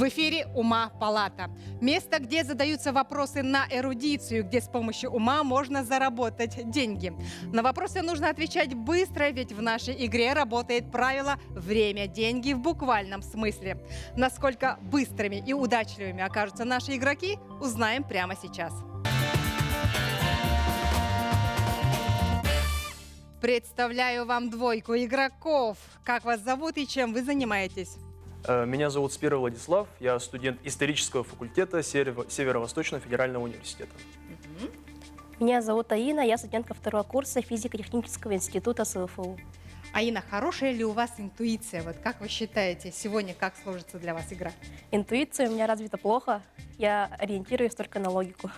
В эфире «Ума палата». Место, где задаются вопросы на эрудицию, где с помощью ума можно заработать деньги. На вопросы нужно отвечать быстро, ведь в нашей игре работает правило «время, деньги» в буквальном смысле. Насколько быстрыми и удачливыми окажутся наши игроки, узнаем прямо сейчас. Представляю вам двойку игроков. Как вас зовут и чем вы занимаетесь? Меня зовут Спиров Владислав, я студент исторического факультета Северо-Восточного федерального университета. Меня зовут Аина, я студентка второго курса физико-технического института СФУ. Аина, хорошая ли у вас интуиция? Вот как вы считаете, сегодня как сложится для вас игра? Интуиция у меня развита плохо, я ориентируюсь только на логику.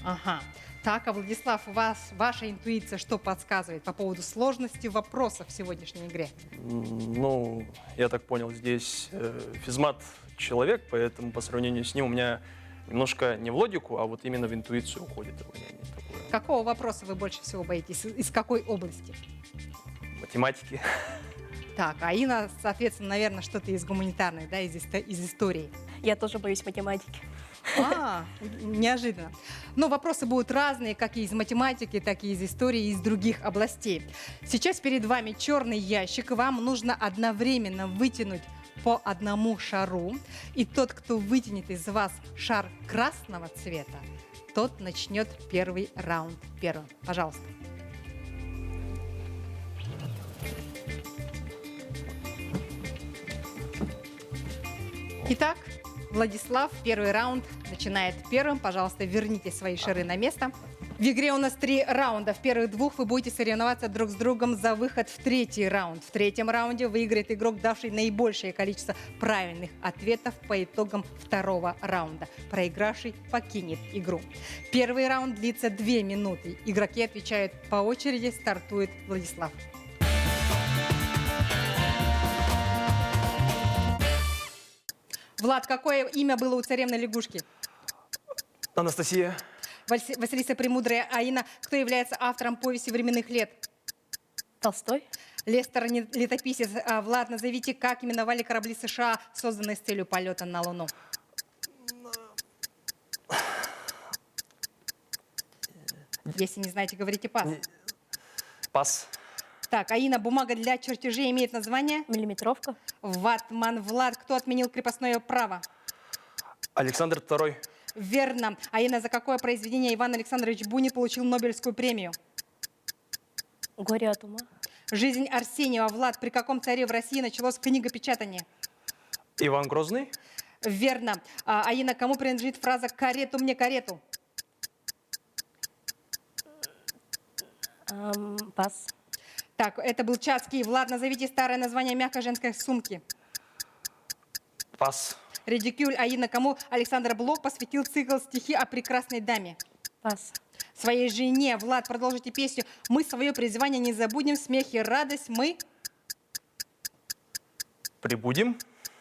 Ага. Так, а Владислав, у вас ваша интуиция что подсказывает по поводу сложности вопросов в сегодняшней игре? Ну, я так понял, здесь физмат человек, поэтому по сравнению с ним у меня немножко не в логику, а вот именно в интуицию уходит. Какого вопроса вы больше всего боитесь? Из какой области? Математики. Так, Аина, соответственно, наверное, что-то из гуманитарной, да, из истории. Я тоже боюсь математики. Неожиданно. Но вопросы будут разные, как и из математики, так и из истории, и из других областей. Сейчас перед вами черный ящик, и вам нужно одновременно вытянуть по одному шару. И тот, кто вытянет из вас шар красного цвета, тот начнет первый раунд первым. Пожалуйста. Итак, Владислав, первый раунд начинает первым. Пожалуйста, верните свои шары на место. В игре у нас 3 раунда. В первых 2 вы будете соревноваться друг с другом за выход в 3-й раунд. В 3-м раунде выиграет игрок, давший наибольшее количество правильных ответов по итогам 2-го раунда. Проигравший покинет игру. Первый раунд длится 2 минуты. Игроки отвечают по очереди. Стартует Владислав. Влад, какое имя было у царевны лягушки? Анастасия. Василиса Премудрая. Аина, кто является автором повести временных лет? Толстой. Лестер летописец. Влад, назовите, как именовали корабли США, созданные с целью полета на Луну. Если не знаете, говорите пас. Пас. Так, Аина, бумага для чертежей имеет название? Миллиметровка. Ватман. Влад, кто отменил крепостное право? Александр II. Верно. Аина, за какое произведение Иван Александрович Бунин получил Нобелевскую премию? Горе от ума. Жизнь Арсеньева. Влад, при каком царе в России началось книгопечатание? Иван Грозный. Верно. Аина, кому принадлежит фраза «карету мне карету»? Пас. Так, это был Чацкий. Влад, назовите старое название мягкой женской сумки. Пас. Редикюль. Аина, кому Александр Блок посвятил цикл «Стихи о прекрасной даме»? Пас. Своей жене. Влад, продолжите песню. Мы свое призвание не забудем, смех и радость мы Прибудем.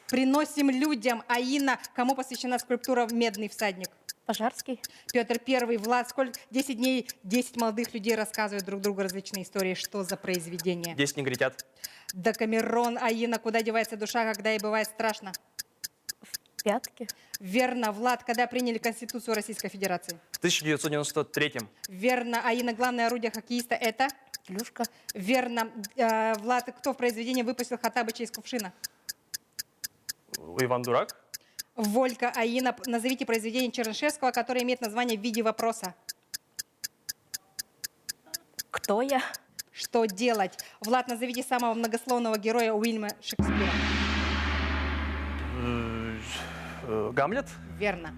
приносим людям. Аина, кому посвящена скульптура «Медный всадник»? Пожарский. Петр I. Влад, сколько? 10 дней 10 молодых людей рассказывают друг другу различные истории. Что за произведение? 10 негритят. Декамерон. Аина, куда девается душа, когда ей бывает страшно? В пятки. Верно. Влад, когда приняли Конституцию Российской Федерации? В 1993. Верно. Аина, главное орудие хоккеиста это? Клюшка. Верно. Влад, кто в произведении выпустил Хоттабыча из кувшина? Иван Дурак. Волька. Аина, назовите произведение Чернышевского, которое имеет название в виде вопроса. Кто я? Что делать? Влад, назовите самого многословного героя Уильяма Шекспира. Гамлет. Верно.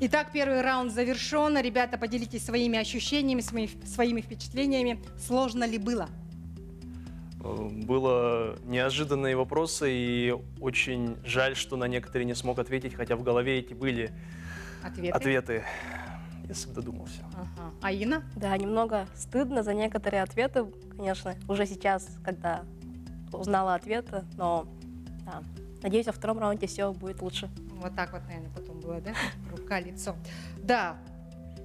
Итак, первый раунд завершен. Ребята, поделитесь своими ощущениями, своими впечатлениями. Сложно ли было? Было неожиданные вопросы, и очень жаль, что на некоторые не смог ответить, хотя в голове эти были ответы, если бы додумался. Ага. Аина? Да, немного стыдно за некоторые ответы, конечно, уже сейчас, когда узнала ответы, но да, надеюсь, во втором раунде все будет лучше. Вот так вот, наверное, потом было, да? Рука, лицо. Да,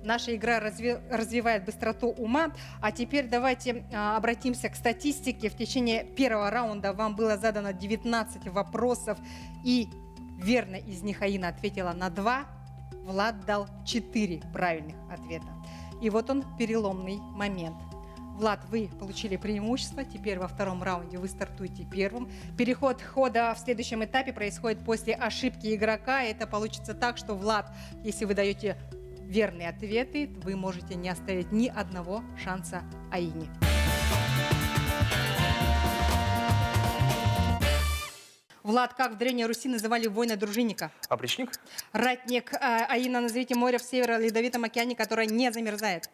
наша игра развивает быстроту ума. А теперь давайте обратимся к статистике. В течение первого раунда вам было задано 19 вопросов, и Верно из них Аина ответила на 2, Влад дал 4 правильных ответа. И вот он, переломный момент. Влад, вы получили преимущество, теперь во втором раунде вы стартуете первым. Переход хода в следующем этапе происходит после ошибки игрока. Это получится так, что, Влад, если вы даете верные ответы, вы можете не оставить ни одного шанса Аине. Влад, как в Древней Руси называли воина-дружинника? Опричник? Ратник. Аина, назовите море в Северо-Ледовитом океане, которое не замерзает.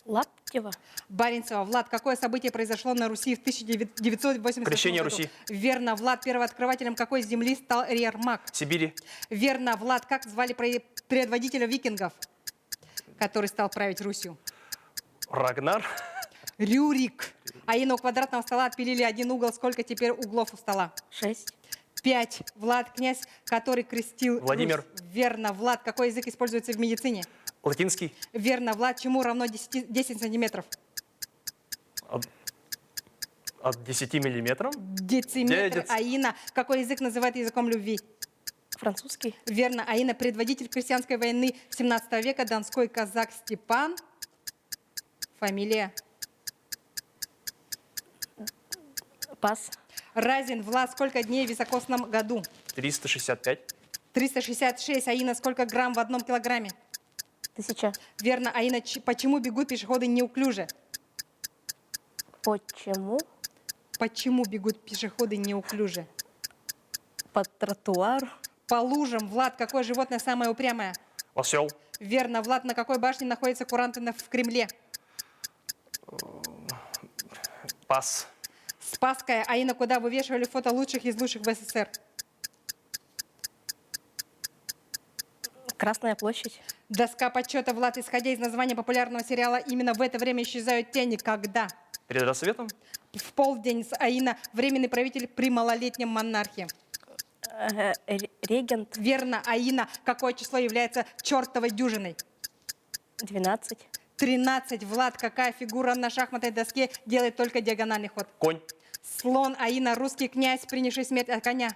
Лаптева. Баренцева. Влад, какое событие произошло на Руси в 1988 году? Крещение Руси. Верно. Влад, первооткрывателем какой земли стал Ермак? Сибири. Верно. Влад, как звали предводителя викингов, который стал править Русью? Рагнар. Рюрик. Аина, у квадратного стола отпилили один угол. Сколько теперь углов у стола? 6. 5. Влад, князь, который крестил Владимир. Русь. Верно. Влад, какой язык используется в медицине? Латинский. Верно. Влад, чему равно 10 сантиметров? От 10 миллиметров? Дециметр. Аина, какой язык называют языком любви? Французский. Верно. Аина, предводитель крестьянской войны 17 века, донской казак Степан. Фамилия? Пас. Разин. Влад, сколько дней в високосном году? 365. 366. Аина, сколько грамм в 1 килограмме? 1000. Верно. Аина, почему бегут пешеходы неуклюже? Почему? Почему бегут пешеходы неуклюже? По тротуару. По лужам. Влад, какое животное самое упрямое? Осел. Верно. Влад, на какой башне находится Курантино в Кремле? Пас. Спасская. Аина, куда вывешивали фото лучших из лучших в СССР? Красная площадь. Доска подсчета. Влад, исходя из названия популярного сериала, именно в это время исчезают тени. Когда? Перед рассветом? В полдень. Аина, временный правитель при малолетнем монархе. Регент. Верно. Аина, какое число является чертовой дюжиной? 12. 13. Влад, какая фигура на шахматной доске делает только диагональный ход? Конь. Слон. Аина, русский князь, принявший смерть от коня.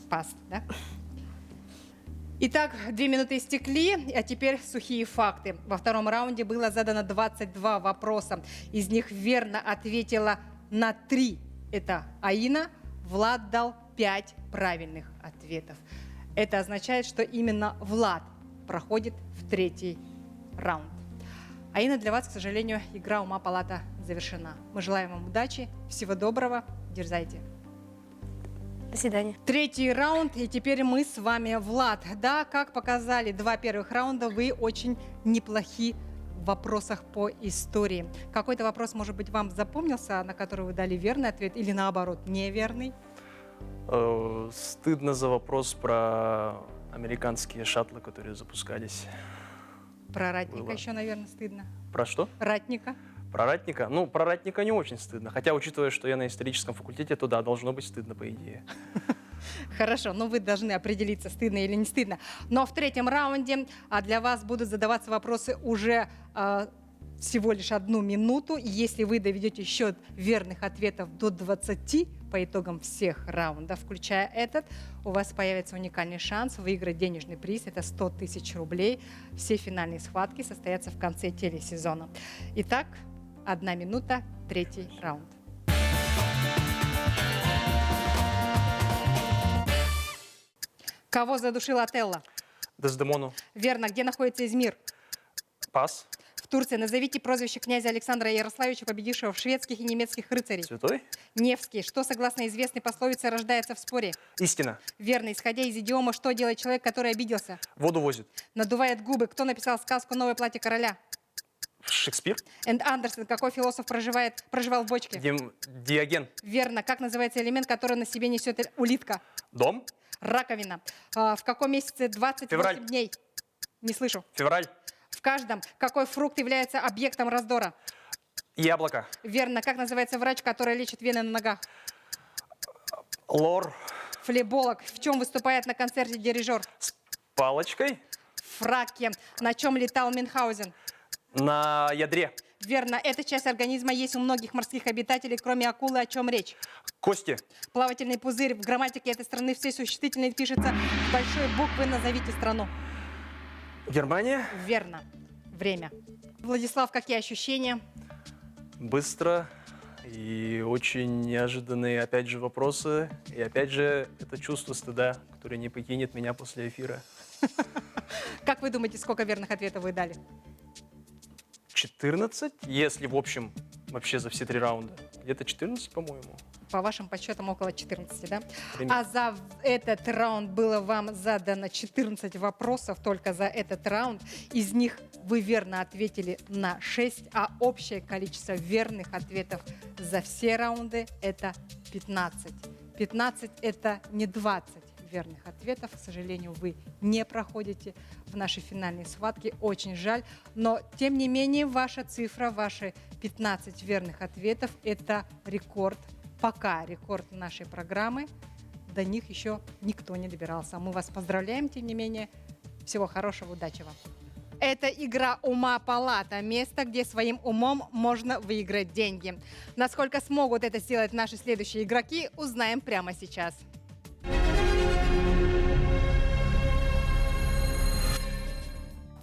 Пас, да? Итак, 2 минуты истекли, а теперь сухие факты. Во втором раунде было задано 22 вопроса. Из них верно ответила на 3. Это Аина. Влад дал 5 правильных ответов. Это означает, что именно Влад проходит в 3-й раунд. Аина, для вас, к сожалению, игра «Ума палата» завершена. Мы желаем вам удачи, всего доброго, дерзайте. До свидания. 3-й раунд, и теперь мы с вами, Влад. Да, как показали 2 первых раунда, вы очень неплохи в вопросах по истории. Какой-то вопрос, может быть, вам запомнился, на который вы дали верный ответ, или наоборот, неверный? Стыдно за вопрос про американские шаттлы, которые запускались. Про ратника Было. еще, наверное, стыдно. Про что? Ратника. Про ратника? Ну, про ратника не очень стыдно. Хотя, учитывая, что я на историческом факультете, то да, должно быть стыдно, по идее. Хорошо, но вы должны определиться, стыдно или не стыдно. Но в 3-м раунде для вас будут задаваться вопросы уже всего лишь 1 минуту. И если вы доведете счет верных ответов до 20 по итогам всех раундов, включая этот, у вас появится уникальный шанс выиграть денежный приз. Это 100 000 рублей. Все финальные схватки состоятся в конце телесезона. Итак, 1 минута, 3-й раунд. Кого задушил Отелло? Дездемону. Верно. Где находится Измир? Пас. В Турции. Назовите прозвище князя Александра Ярославича, победившего в шведских и немецких рыцарей. Святой. Невский. Что, согласно известной пословице, рождается в споре? Истина. Верно. Исходя из идиома, что делает человек, который обиделся? Воду возит. Надувает губы. Кто написал сказку «Новое платье короля»? Шекспир. Энд Андерсон. Какой философ проживал в бочке? Диоген. Верно. Как называется элемент, который на себе несет улитка? Дом. Раковина. В каком месяце 28 Февраль. дней? Не слышу. Февраль. В каждом. Какой фрукт является объектом раздора? Яблоко. Верно. Как называется врач, который лечит вены на ногах? Лор. Флеболог. В чем выступает на концерте дирижер? С палочкой. В фраке. На чем летал Мюнхгаузен? На ядре. Верно. Эта часть организма есть у многих морских обитателей, кроме акулы. О чем речь? Кости. Плавательный пузырь. В грамматике этой страны все существительные пишется с большой буквы. Назовите страну. Германия. Верно. Время. Владислав, какие ощущения? Быстро и очень неожиданные, опять же, вопросы. И опять же, это чувство стыда, которое не покинет меня после эфира. Как вы думаете, сколько верных ответов вы дали? 14, если в общем вообще за все 3 раунда. Где-то 14, по-моему. По вашим подсчетам, около 14, да? Примерно. А за этот раунд было вам задано 14 вопросов, только за этот раунд. Из них вы верно ответили на 6, а общее количество верных ответов за все раунды – это 15. 15 – это не 20 верных ответов. К сожалению, вы не проходите в нашей финальной схватке. Очень жаль. Но, тем не менее, ваша цифра, ваши 15 верных ответов – это рекорд. Пока рекорд нашей программы. До них еще никто не добирался. Мы вас поздравляем, тем не менее. Всего хорошего, удачи вам. Это игра «Ума палата», место, где своим умом можно выиграть деньги. Насколько смогут это сделать наши следующие игроки, узнаем прямо сейчас.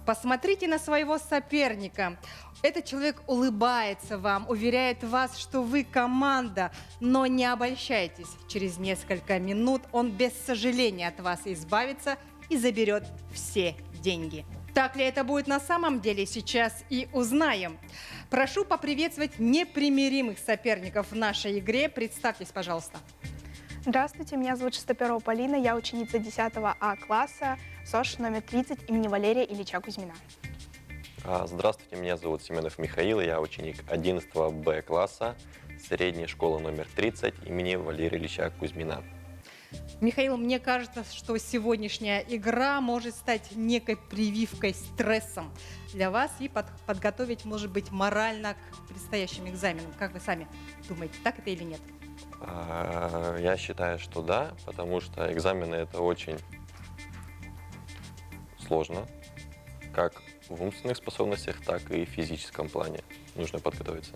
Посмотрите на своего соперника. Этот человек улыбается вам, уверяет вас, что вы команда, но не обольщайтесь. Через несколько минут он без сожаления от вас избавится и заберет все деньги. Так ли это будет на самом деле, сейчас и узнаем. Прошу поприветствовать непримиримых соперников в нашей игре. Представьтесь, пожалуйста. Здравствуйте, меня зовут Шестоперова Полина, я ученица 10 А класса, СОЖ номер 30 имени Валерия Ильича Кузьмина. Здравствуйте, меня зовут Семенов Михаил, я ученик 11 Б класса, средней школы номер 30 имени Валерия Ильича Кузьмина. Михаил, мне кажется, что сегодняшняя игра может стать некой прививкой, стрессом для вас и подготовить, может быть, морально к предстоящим экзаменам. Как вы сами думаете, так это или нет? Я считаю, что да, потому что экзамены это очень сложно, как в умственных способностях, так и в физическом плане. Нужно подготовиться.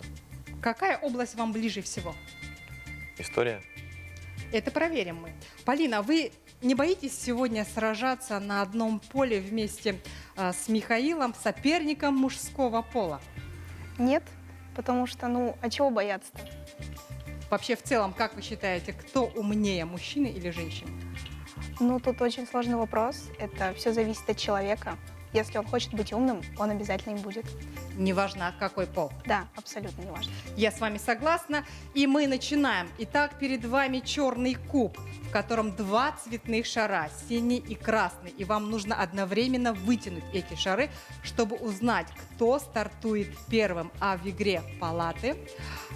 Какая область вам ближе всего? История? Это проверим мы. Полина, вы не боитесь сегодня сражаться на одном поле вместе с Михаилом, соперником мужского пола? Нет, потому что, а чего бояться-то? Вообще, в целом, как вы считаете, кто умнее, мужчина или женщина? Тут очень сложный вопрос. Это все зависит от человека. Если он хочет быть умным, он обязательно им будет. Неважно, какой пол. Да, абсолютно не важно. Я с вами согласна. И мы начинаем. Итак, перед вами черный куб, в котором 2 цветных шара, синий и красный. И вам нужно одновременно вытянуть эти шары, чтобы узнать, кто стартует первым. А в игре палаты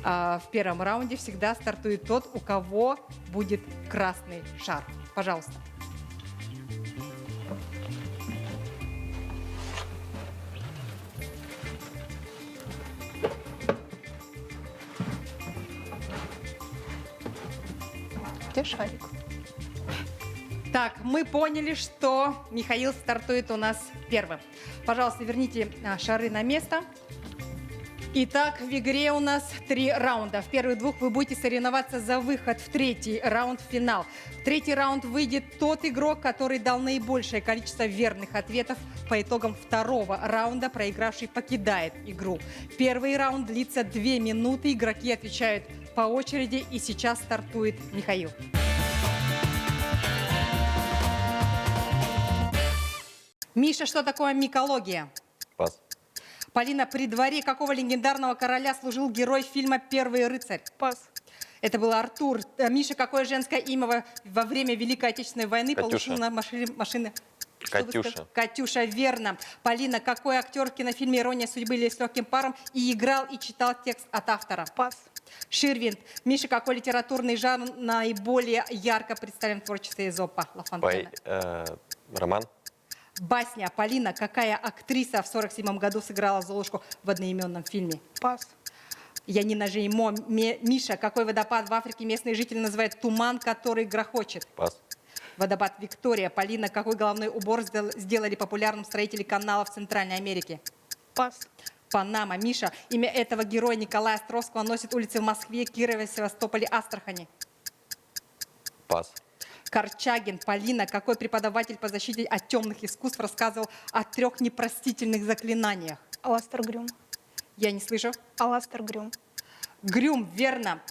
в первом раунде всегда стартует тот, у кого будет красный шар. Пожалуйста. Где шарик? Так, мы поняли, что Михаил стартует у нас первым. Пожалуйста, верните шары на место. Итак, в игре у нас 3 раунда. В первых 2 вы будете соревноваться за выход в 3-й раунд, в финал. В 3-й раунд выйдет тот игрок, который дал наибольшее количество верных ответов. По итогам 2-го раунда проигравший покидает игру. Первый раунд длится 2 минуты. Игроки отвечают по очереди. И сейчас стартует Михаил. Миша, что такое микология? Пас. Полина, при дворе какого легендарного короля служил герой фильма «Первый рыцарь»? Пас. Это был Артур. Миша, какое женское имя во время Великой Отечественной войны Катюша. получил на машины? Катюша. Катюша, верно. Полина, какой актер в кинофильме «Ирония судьбы» или «С легким паром» и играл, и читал текст от автора? Пас. Ширвинд. Миша, какой литературный жанр наиболее ярко представлен в творчестве Эзопа? Ла Фонтена. Роман. Басня. Полина, какая актриса в 1947 году сыграла Золушку в одноименном фильме? Пас. Янина Жеймо. Миша, какой водопад в Африке местные жители называют туман, который грохочет? Пас. Водопад Виктория. Полина, какой головной убор сделали популярным строители каналов в Центральной Америке? Пас. Панама. Миша, имя этого героя Николая Островского носит улицы в Москве, Кирове, Севастополе, Астрахани. Пас. Корчагин. Полина, какой преподаватель по защите от темных искусств рассказывал о 3 непростительных заклинаниях? Аластер Грюм. Я не слышу. Аластер Грюм. Грюм, верно.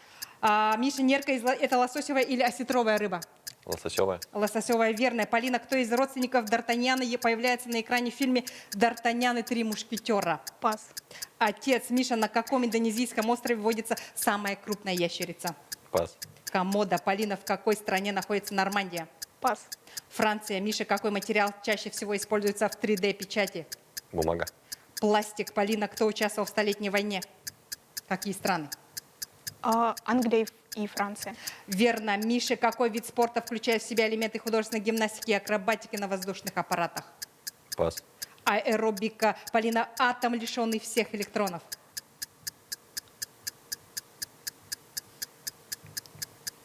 Миша, нерка это лососевая или осетровая рыба? Лососевая. Лососевая, верная. Полина, кто из родственников Д'Артаньяна появляется на экране в фильме «Д'Артаньян и 3 мушкетера»? Пас. Отец. Миша, на каком индонезийском острове водится самая крупная ящерица? Пас. Комода. Полина, в какой стране находится Нормандия? Пас. Франция. Миша, какой материал чаще всего используется в 3D-печати? Бумага. Пластик. Полина, кто участвовал в Столетней войне? Какие страны? Англия и Франция. Верно. Миша, какой вид спорта включает в себя элементы художественной гимнастики и акробатики на воздушных аппаратах? Пас. Аэробика. Полина, атом, лишенный всех электронов.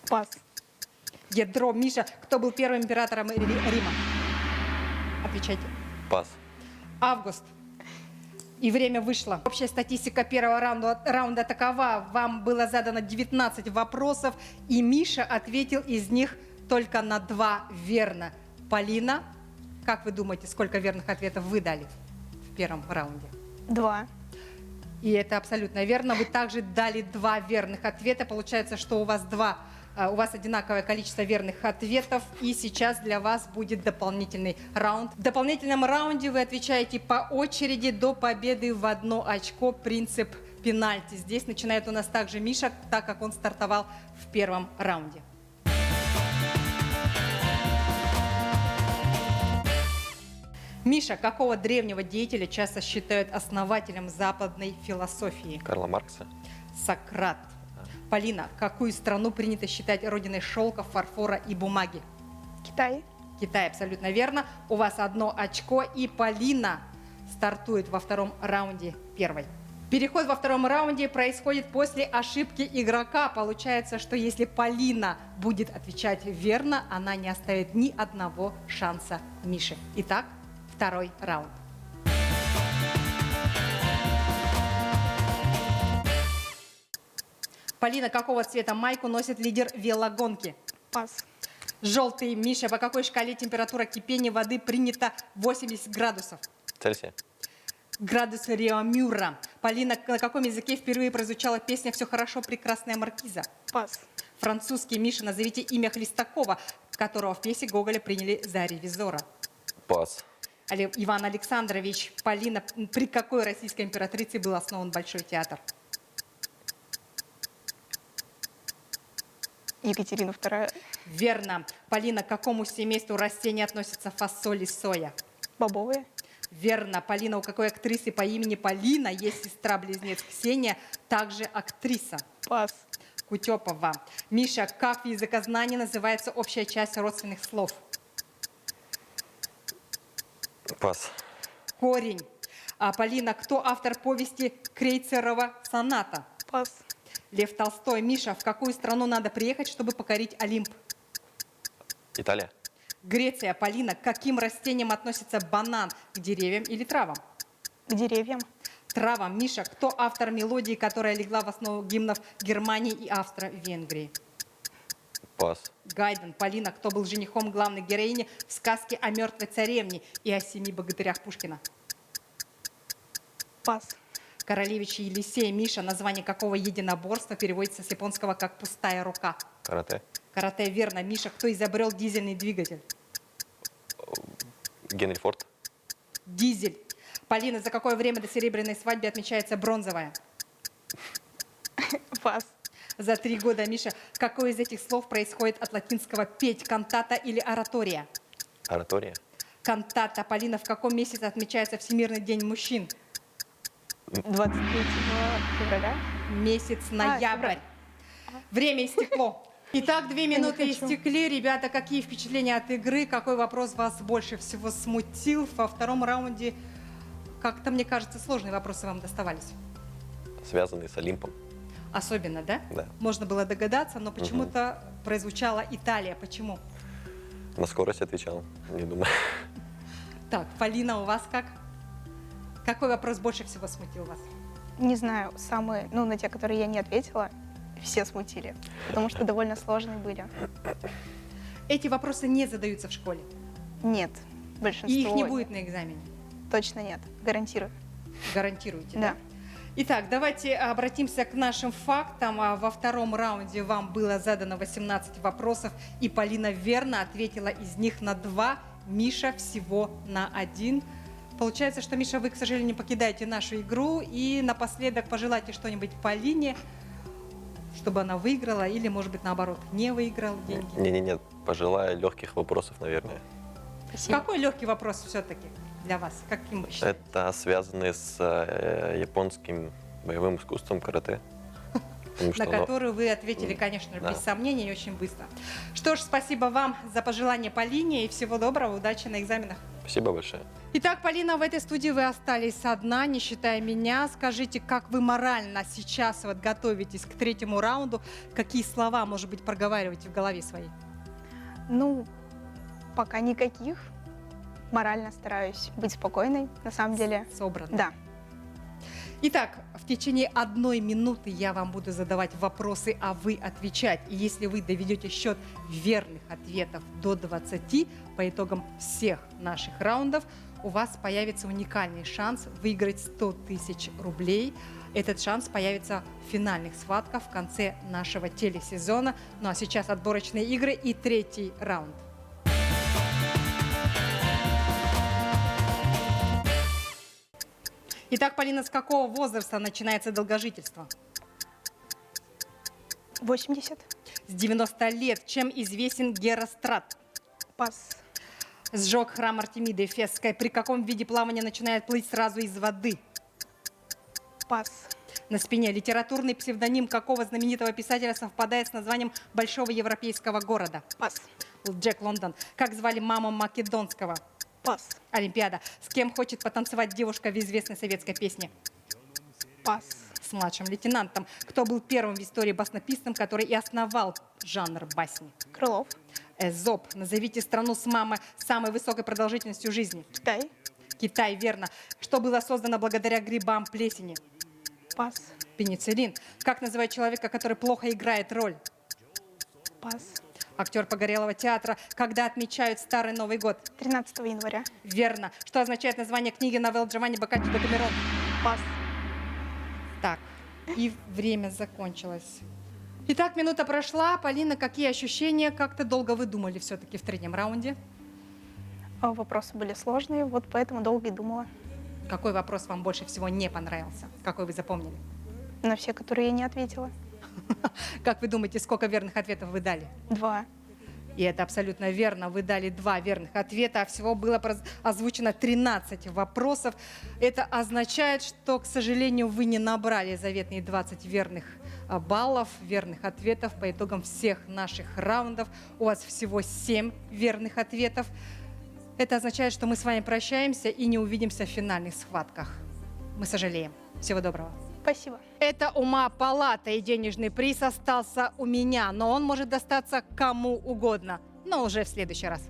Пас. Ядро. Миша, кто был первым императором Рима? Отвечайте. Пас. Август. И время вышло. Общая статистика первого раунда такова. Вам было задано 19 вопросов, и Миша ответил из них только на 2 верно. Полина, как вы думаете, сколько верных ответов вы дали в первом раунде? 2. И это абсолютно верно. Вы также дали 2 верных ответа. Получается, что у вас одинаковое количество верных ответов. И сейчас для вас будет дополнительный раунд. В дополнительном раунде вы отвечаете по очереди до победы в 1 очко. Принцип пенальти. Здесь начинает у нас также Миша, так как он стартовал в первом раунде. Миша, какого древнего деятеля часто считают основателем западной философии? Карла Маркса. Сократ. Полина, какую страну принято считать родиной шелка, фарфора и бумаги? Китай. Китай, абсолютно верно. У вас 1 очко, и Полина стартует во 2 раунде первой. Переход во 2 раунде происходит после ошибки игрока. Получается, что если Полина будет отвечать верно, она не оставит ни одного шанса Мише. Итак, 2 раунд. Полина, какого цвета майку носит лидер велогонки? Пас. Желтый. Миша, по какой шкале температура кипения воды принята 80 градусов? Цельсия. Градус Реомюра. Полина, на каком языке впервые прозвучала песня «Все хорошо, прекрасная маркиза»? Пас. Французский. Миша, назовите имя Хлестакова, которого в пьесе Гоголя приняли за ревизора. Пас. Иван Александрович. Полина, при какой российской императрице был основан Большой театр? Екатерина II. Верно. Полина, к какому семейству растений относятся фасоль и соя? Бобовые. Верно. Полина, у какой актрисы по имени Полина есть сестра-близнец Ксения, также актриса? Пас. Кутепова. Миша, как в языкознании называется общая часть родственных слов? Пас. Корень. Полина, кто автор повести Крейцерова «Соната»? Пас. Лев Толстой. Миша, в какую страну надо приехать, чтобы покорить Олимп? Италия. Греция. Полина, к каким растениям относится банан? К деревьям или травам? К деревьям. Травам. Миша, кто автор мелодии, которая легла в основу гимнов Германии и Австро-Венгрии? Пас. Гайден. Полина, кто был женихом главной героини в сказке о мертвой царевне и о 7 богатырях Пушкина? Пас. Королевич Елисей. Миша, название какого единоборства переводится с японского как «пустая рука»? Карате. Карате, верно. Миша, кто изобрел дизельный двигатель? Генри Форд. Дизель. Полина, за какое время до серебряной свадьбы отмечается бронзовая? Пас. За 3 года. Миша, какое из этих слов происходит от латинского «петь», кантата или оратория? Оратория. Кантата. Полина, в каком месяце отмечается Всемирный день мужчин? 23 февраля. Месяц ноябрь. Время истекло. Итак, 2 минуты истекли. Ребята, какие впечатления от игры? Какой вопрос вас больше всего смутил? Во 2 раунде, как-то, мне кажется, сложные вопросы вам доставались. Связанный с Олимпом. Особенно, да? Да. Можно было догадаться, но почему-то прозвучала Италия. Почему? На скорость отвечал, не думаю. Так, Полина, у вас как? Какой вопрос больше всего смутил вас? Не знаю, самые, ну, на те, которые я не ответила, все смутили, потому что довольно сложные были. Эти вопросы не задаются в школе. Нет, большинство... И их не будет на экзамене. Точно нет, гарантирую. Гарантируете, Да. Итак, давайте обратимся к нашим фактам. Во втором раунде вам было задано 18 вопросов, и Полина верно ответила из них на 2, Миша всего на 1. Получается, что, Миша, вы, к сожалению, не покидаете нашу игру. И напоследок пожелайте что-нибудь Полине, чтобы она выиграла, или, может быть, наоборот, не выиграла деньги. Не-не-не, пожелаю легких вопросов, наверное. Спасибо. Какой легкий вопрос все-таки для вас? Каким вы считаете? Это связанный с японским боевым искусством карате. Потому На что оно- которую вы ответили, конечно, Да. без сомнений и очень быстро. Что ж, спасибо вам за пожелание Полине и всего доброго, удачи на экзаменах. Спасибо большое. Итак, Полина, в этой студии вы остались одна, не считая меня. Скажите, как вы морально сейчас вот готовитесь к третьему раунду? Какие слова, может быть, проговариваете в голове своей? Ну, пока никаких. Морально стараюсь быть спокойной, на самом деле. Собраны. Да. Итак, в течение 1 минуты я вам буду задавать вопросы, а вы отвечать. И если вы доведете счет верных ответов до 20 по итогам всех наших раундов, у вас появится уникальный шанс выиграть 100 тысяч рублей. Этот шанс появится в финальных схватках в конце нашего телесезона. Ну а сейчас отборочные игры и третий раунд. Итак, Полина, с какого возраста начинается долгожительство? 80. С 90 лет. Чем известен Герострат? Пас. Сжег храм Артемиды Эфесской. При каком виде плавания начинает плыть сразу из воды? Пас. На спине. Литературный псевдоним какого знаменитого писателя совпадает с названием большого европейского города? Пас. Джек Лондон. Как звали маму Македонского? Пас. Олимпиада. С кем хочет потанцевать девушка в известной советской песне? Пас. С младшим лейтенантом. Кто был первым в истории баснописцем, который и основал жанр басни? Крылов. Эзоп. Назовите страну с самой высокой продолжительностью жизни. Китай. Китай, верно. Что было создано благодаря грибам плесени? Пас. Пенициллин. Как называют человека, который плохо играет роль? Пас. Актер Погорелого театра. Когда отмечают Старый Новый год? 13 января. Верно. Что означает название книги новелл Джованни Боккаччо Декамерон? Пас. Так, и время закончилось. Итак, минута прошла. Полина, какие ощущения? Как-то долго вы думали все-таки в третьем раунде? Вопросы были сложные, вот поэтому долго и думала. Какой вопрос вам больше всего не понравился? Какой вы запомнили? На все, которые я не ответила. Как вы думаете, сколько верных ответов вы дали? 2. И это абсолютно верно. Вы дали 2 верных ответа, а всего было озвучено 13 вопросов. Это означает, что, к сожалению, вы не набрали заветные 20 верных баллов, верных ответов по итогам всех наших раундов. У вас всего 7 верных ответов. Это означает, что мы с вами прощаемся и не увидимся в финальных схватках. Мы сожалеем. Всего доброго. Спасибо. Это ума палата, и денежный приз остался у меня, но он может достаться кому угодно, но уже в следующий раз.